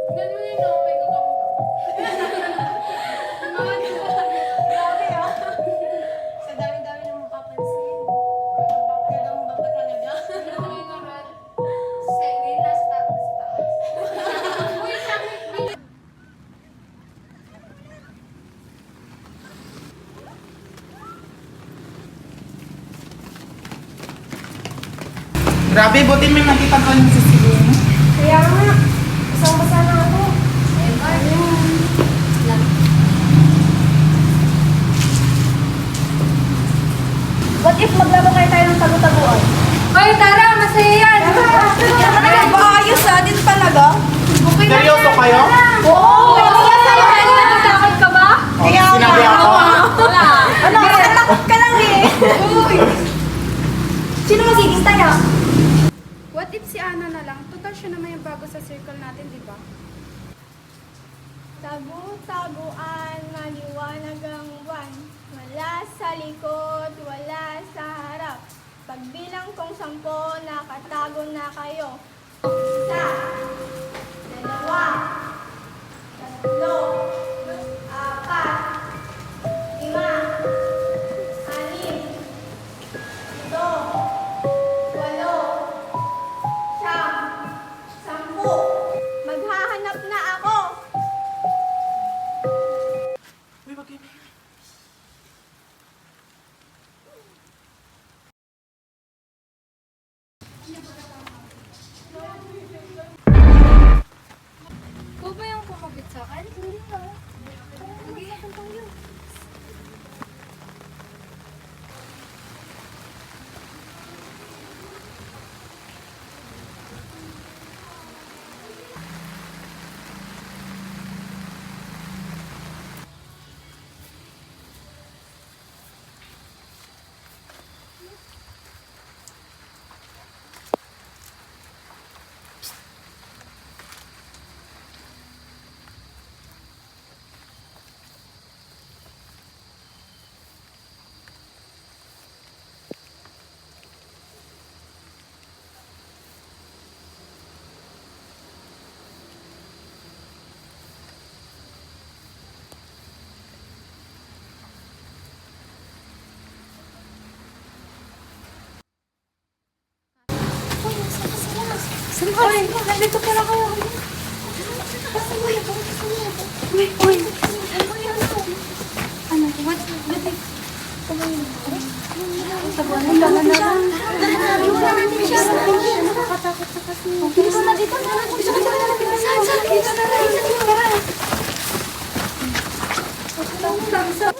Ganun mo yun, may gagawin mo. Grabe ah. Sa dami-dami na mapapansin. Gagawin ba ba talaga? Ano yun naman? Sige, nasa taas. Wait lang. Grabe, buti may makita ko yung sisilong. Kaya nga. Basang-basa na ako. What if maglaro kayo tayo ng tagu-taguan? Hoy, tara, masaya yan. Ayos ah, dito talaga. Okay lang Seryoso yan. kayo? Oo! Takot ka ba? Kaya sinabi ako. Wala. Ano, takot ka lang eh. Sino magiging tayo? What if si Ana na lang? Total siya naman yung bago sa circle natin, di ba? Tagu-taguan, maliwanag ang buwan. Wala sa likod, wala sa harap. Pagbilang kong 10, nakatago na kayo. 1, 2, 3, 4, 5, 6, 7, 8, 9, 10. Maghahanap na ako. Uy, wag yun. Ikaw ba yung kumapit sa akin? Hindi ba? Mag-ihapan tayo. Uy, nandito pala kayo. Uy. Ano? What? Tabuan mo lang na lang. Nakakatakot na kasi. Dito na, dito na. Saan? Dito na lang. Tara.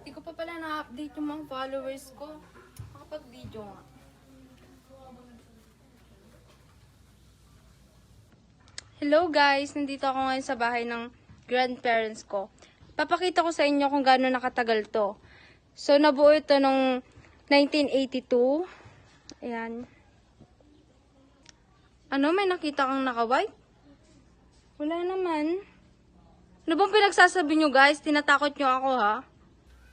Hindi ko pa pala na-update yung mga followers ko. Makapag-video nga. Hello guys! Nandito ako ngayon sa bahay ng grandparents ko. Papakita ko sa inyo kung gaano nakatagal to. So, nabuo ito nung 1982. Ayan. Ano? May nakita kang naka-white? Wala naman. Ano bang pinagsasabi nyo guys? Tinatakot nyo ako ha?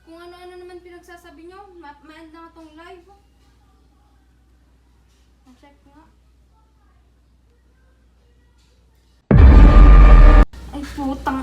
Kung ano-ano naman pinagsasabi nyo, ma-end na nga tong live. Check nga. Ay putang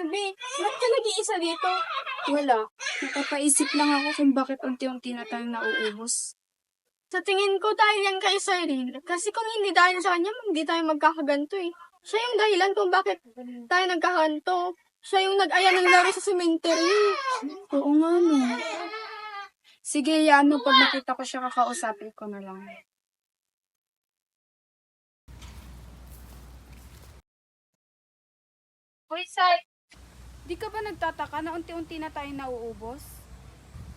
Ruby, ba't ka nag-iisa dito? Wala. Napapaisip lang ako kung bakit unti-unti na tayong nauubos. Sa tingin ko dahil yan kay Cyril. Kasi kung hindi dahil sa kanya, hindi tayo magkakaganto eh. Siya yung dahilan kung bakit tayo nagkakanto. Siya yung nag-aya ng laro sa cemetery. Oo nga no. Sige, yan mo. Pag nakita ko siya, kakausapin ko na lang. Hoy, Sai! Di ka ba nagtataka na unti-unti na tayo nauubos?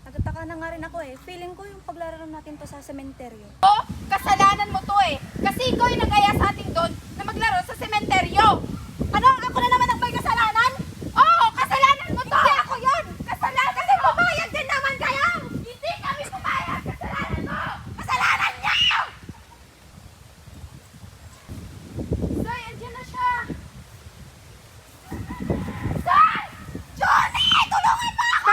Nagtataka na nga rin ako eh. Feeling ko yung paglalaro natin to sa sementeryo. Oh, kasalanan mo to eh. Kasi ikaw yung nag-aya sa ating doon na maglaro sa sementeryo. Ano? Ako na naman ang may kasalanan? Oo, kasalanan mo to. Hindi ako yun. Kasalanan kasi pumayag din naman kayo. Hindi kami pumayag. Kasalanan mo. Kasalanan niya. Say, andyan na siya. Say! Johnny! Tulungan mo ako!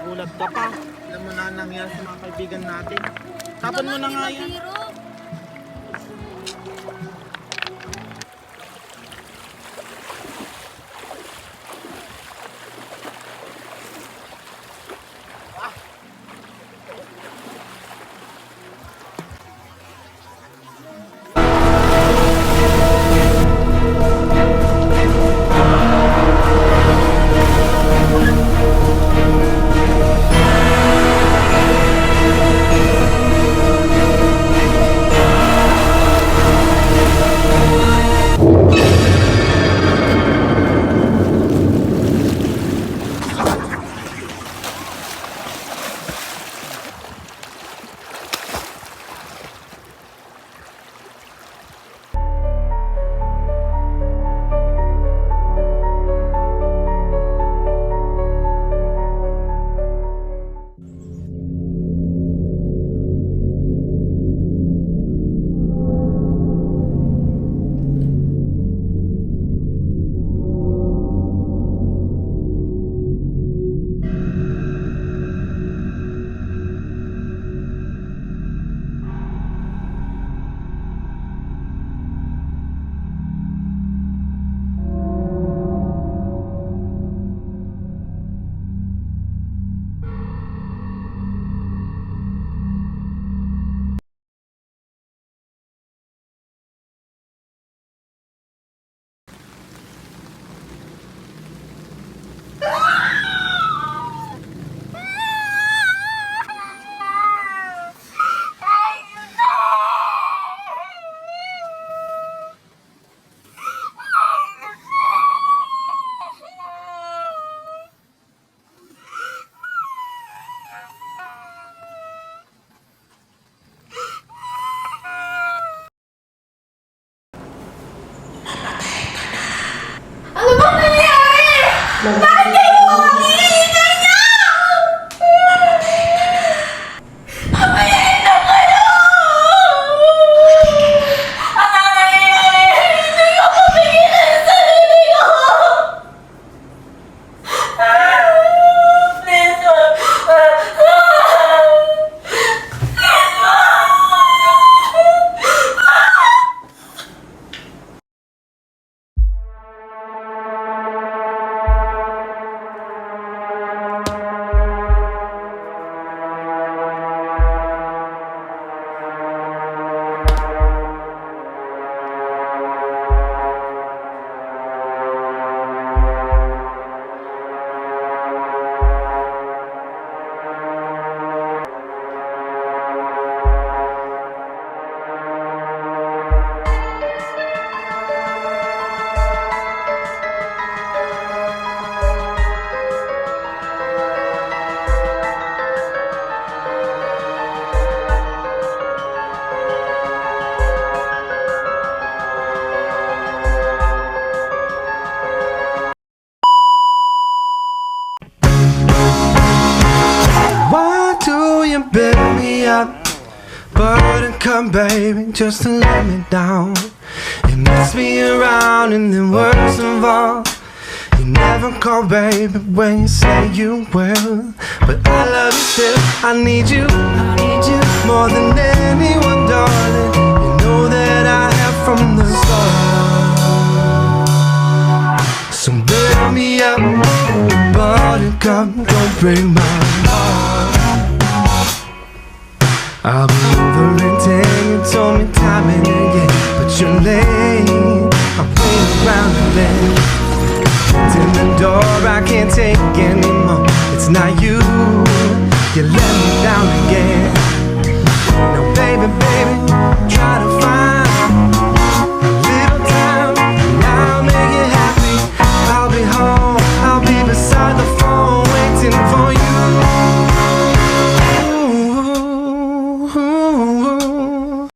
Gulat ka pa. Alam mo na nangyari sa mga kaibigan natin. Tapon mo na nga yan. Why do you build me up? Buttercup, baby, just to let me down. You mess me around and then worst of all, you never call, baby, when you say you will. But I love you still, I need you more than anyone, darling. You know that I have from the start. So build me up, Buttercup, don't break my heart. I'll be over in 10, you told me time and again, but you're late. I'm waiting around the bend. It's in the door, I can't take anymore. It's not you, you let me down again.